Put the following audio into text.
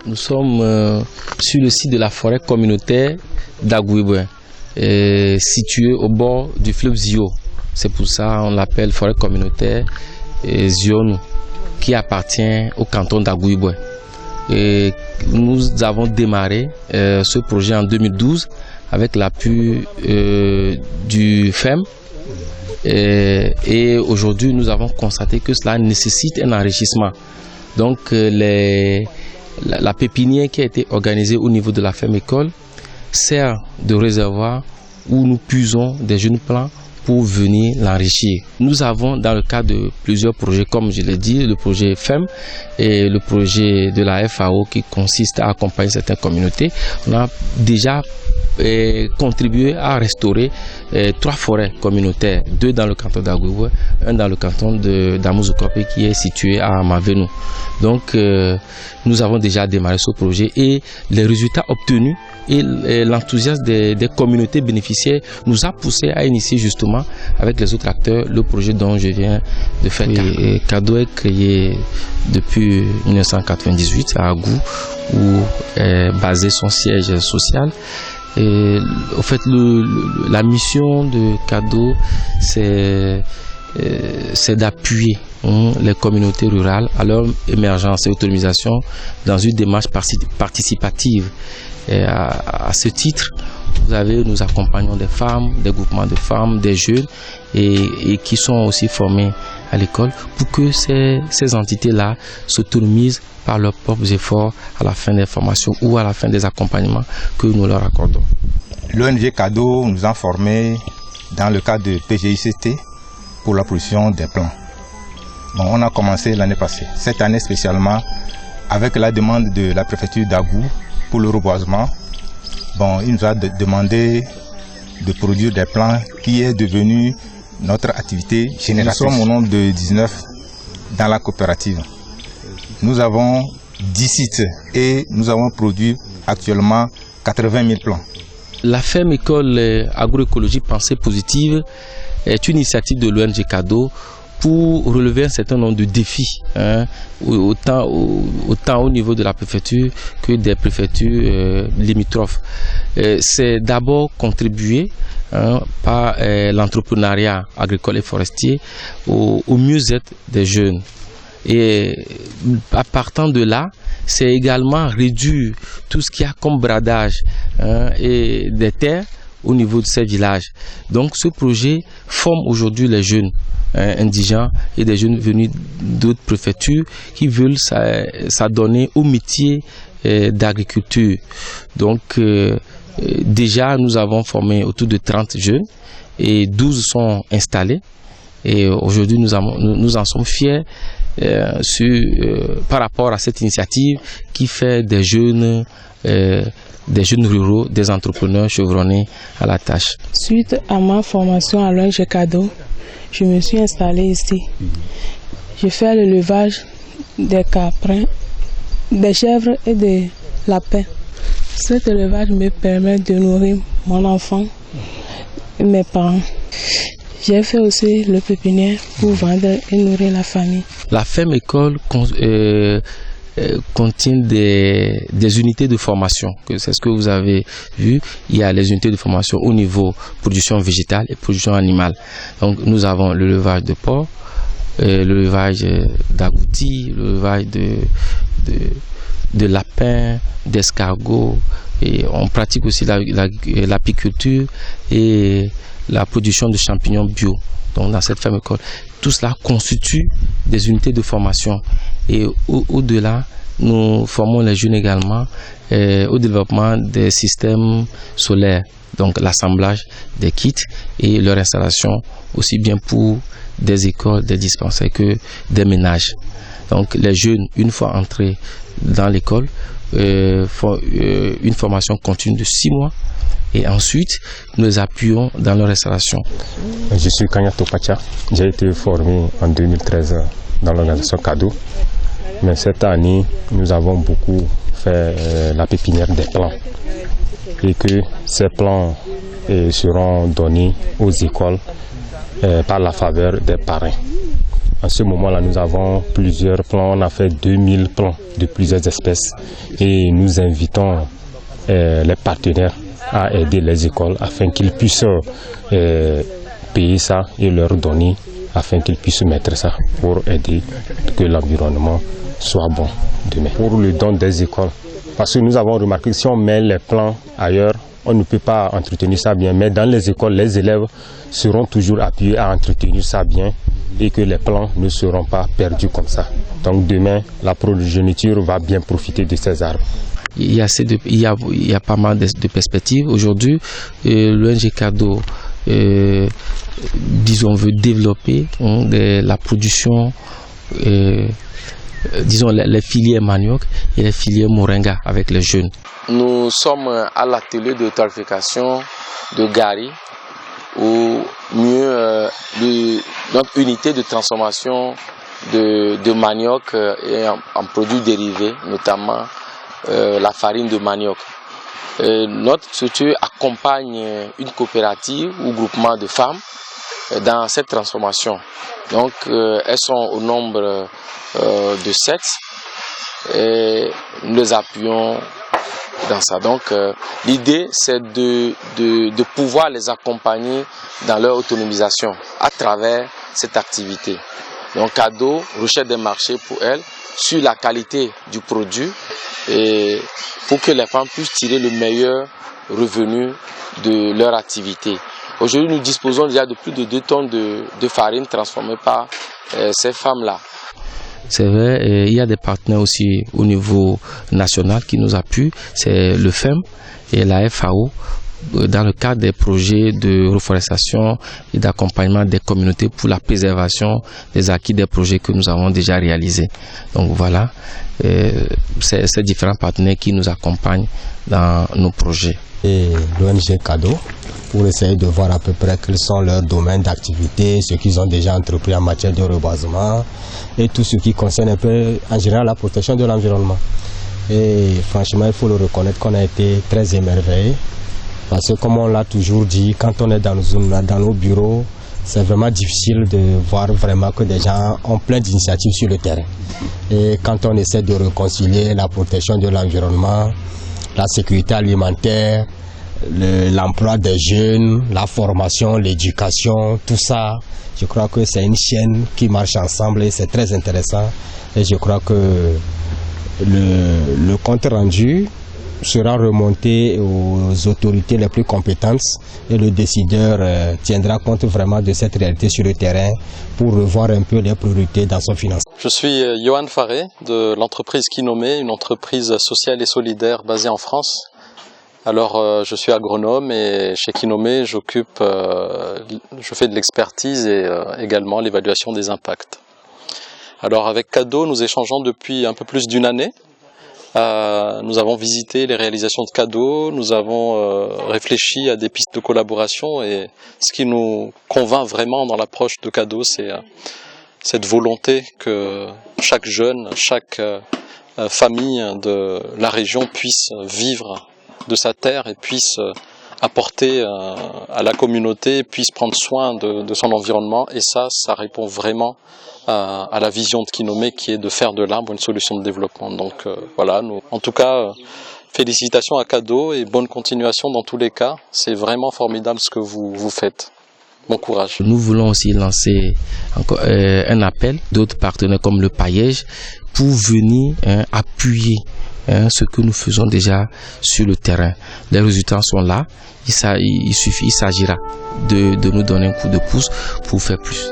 Nous sommes sur le site de la forêt communautaire d'Agouiboué, située au bord du fleuve Zio. C'est pour ça qu'on l'appelle forêt communautaire Zionou, qui appartient au canton d'Agouiboué. Nous avons démarré ce projet en 2012 avec l'appui du FEM. Et aujourd'hui, nous avons constaté que cela nécessite un enrichissement. Donc, la pépinière qui a été organisée au niveau de la ferme école sert de réservoir où nous puisons des jeunes plants pour venir l'enrichir. Nous avons dans le cadre de plusieurs projets, comme je l'ai dit, le projet FEM et le projet de la FAO qui consiste à accompagner certaines communautés. On a déjà contribué à restaurer 3 forêts communautaires, 2 dans le canton d'Agouiboué, 1 dans le canton d'Amouzoukope qui est situé à Mavenou. Donc nous avons déjà démarré ce projet et les résultats obtenus et l'enthousiasme des communautés bénéficiaires nous a poussé à initier justement avec les autres acteurs le projet dont je viens de faire. CADO est créé depuis 1998 à Agou, où est basé son siège social. Et au fait, la mission de CADO, c'est d'appuyer les communautés rurales à leur émergence et autonomisation dans une démarche participative. Et à ce titre, nous accompagnons des femmes, des groupements de femmes, des jeunes et qui sont aussi formés à l'école pour que ces entités-là s'autonomisent par leurs propres efforts à la fin des formations ou à la fin des accompagnements que nous leur accordons. L'ONG CADO nous a formés dans le cadre de PGICT pour la production des plants. Donc on a commencé l'année passée, cette année spécialement, avec la demande de la préfecture d'Agou pour le reboisement. Bon, il nous a demandé de produire des plants qui est devenu notre activité génératrice. Nous sommes au nombre de 19 dans la coopérative. Nous avons 10 sites et nous avons produit actuellement 80 000 plants. La ferme école agroécologie Pensée Positive est une initiative de l'ONG CADO pour relever un certain nombre de défis, autant au niveau de la préfecture que des préfectures limitrophes. C'est d'abord contribuer par l'entrepreneuriat agricole et forestier au mieux-être des jeunes. Et à partant de là, c'est également réduire tout ce qu'il y a comme bradage et des terres au niveau de ces villages. Donc ce projet forme aujourd'hui les jeunes indigents et des jeunes venus d'autres préfectures qui veulent s'adonner au métier d'agriculture. Donc déjà nous avons formé autour de 30 jeunes et 12 sont installés. Et aujourd'hui nous en sommes fiers par rapport à cette initiative qui fait des jeunes ruraux, des entrepreneurs chevronnés à la tâche. Suite à ma formation à l'ONG CADO, je me suis installée ici. Je fais l'élevage des caprins, des chèvres et des lapins. Cet élevage me permet de nourrir mon enfant et mes parents. J'ai fait aussi le pépinière pour vendre et nourrir la famille. La ferme école contient des unités de formation. C'est ce que vous avez vu. Il y a les unités de formation au niveau production végétale et production animale. Donc nous avons l'élevage de porc, l'élevage d'agoutis, l'élevage de lapins, d'escargots. Et on pratique aussi l'apiculture et la production de champignons bio. Donc dans cette ferme école, tout cela constitue des unités de formation. Et au-delà, nous formons les jeunes également au développement des systèmes solaires, donc l'assemblage des kits et leur installation aussi bien pour des écoles, des dispensaires que des ménages. Donc les jeunes, une fois entrés dans l'école, font une formation continue de 6 mois et ensuite nous les appuyons dans leur installation. Je suis Kanyato Pacha, j'ai été formé en 2013 dans l'organisation CADO, mais cette année nous avons beaucoup fait la pépinière des plants et que ces plants seront donnés aux écoles par la faveur des parrains. En ce moment-là, nous avons plusieurs plants. On a fait 2000 plants de plusieurs espèces. Et nous invitons les partenaires à aider les écoles afin qu'ils puissent payer ça et leur donner afin qu'ils puissent mettre ça pour aider que l'environnement soit bon demain. Pour le don des écoles, parce que nous avons remarqué que si on met les plants ailleurs, on ne peut pas entretenir ça bien. Mais dans les écoles, les élèves seront toujours appuyés à entretenir ça bien et que les plants ne seront pas perdus comme ça. Donc demain, la progéniture va bien profiter de ces arbres. Il y a pas mal de perspectives. Aujourd'hui, l'ONG CADO, disons, veut développer la production, disons, les filières manioc et les filières moringa avec les jeunes. Nous sommes à l'atelier de torréfaction de Gari, ou mieux notre unité de transformation de manioc et en produits dérivés, notamment la farine de manioc. Notre structure accompagne une coopérative ou groupement de femmes dans cette transformation. Donc elles sont au nombre de 7 et nous les appuyons dans ça. Donc l'idée c'est de pouvoir les accompagner dans leur autonomisation à travers cette activité. Donc CADO recherche des marchés pour elles sur la qualité du produit et pour que les femmes puissent tirer le meilleur revenu de leur activité. Aujourd'hui, nous disposons déjà de plus de 2 tonnes de farine transformée par ces femmes-là. C'est vrai, il y a des partenaires aussi au niveau national qui nous appuient, c'est le FEM et la FAO, dans le cadre des projets de reforestation et d'accompagnement des communautés pour la préservation des acquis des projets que nous avons déjà réalisés. Donc voilà, c'est ces différents partenaires qui nous accompagnent dans nos projets. Et l'ONG CADO, pour essayer de voir à peu près quels sont leurs domaines d'activité, ce qu'ils ont déjà entrepris en matière de reboisement et tout ce qui concerne un peu en général la protection de l'environnement. Et franchement, il faut le reconnaître qu'on a été très émerveillés. Parce que comme on l'a toujours dit, quand on est dans nos bureaux, c'est vraiment difficile de voir vraiment que des gens ont plein d'initiatives sur le terrain. Et quand on essaie de réconcilier la protection de l'environnement, la sécurité alimentaire, l'emploi des jeunes, la formation, l'éducation, tout ça, je crois que c'est une chaîne qui marche ensemble et c'est très intéressant. Et je crois que le compte rendu sera remonté aux autorités les plus compétentes et le décideur tiendra compte vraiment de cette réalité sur le terrain pour revoir un peu les priorités dans son financement. Je suis Johan Faré de l'entreprise Kinomé, une entreprise sociale et solidaire basée en France. Alors je suis agronome et chez Kinomé je fais de l'expertise et également l'évaluation des impacts. Alors avec CADO nous échangeons depuis un peu plus d'1 année. Nous avons visité les réalisations de CADO, nous avons réfléchi à des pistes de collaboration et ce qui nous convainc vraiment dans l'approche de CADO, c'est cette volonté que chaque jeune, chaque famille de la région puisse vivre de sa terre et puisse apporter à la communauté, puisse prendre soin de son environnement et ça répond vraiment à la vision de Kinomé qui est de faire de l'arbre une solution de développement. Donc voilà, en tout cas, félicitations à CADO et bonne continuation dans tous les cas. C'est vraiment formidable ce que vous faites. Bon courage. Nous voulons aussi lancer encore un appel d'autres partenaires comme le Paillège pour venir appuyer ce que nous faisons déjà sur le terrain. Les résultats sont là. Il s'agira de nous donner un coup de pouce pour faire plus.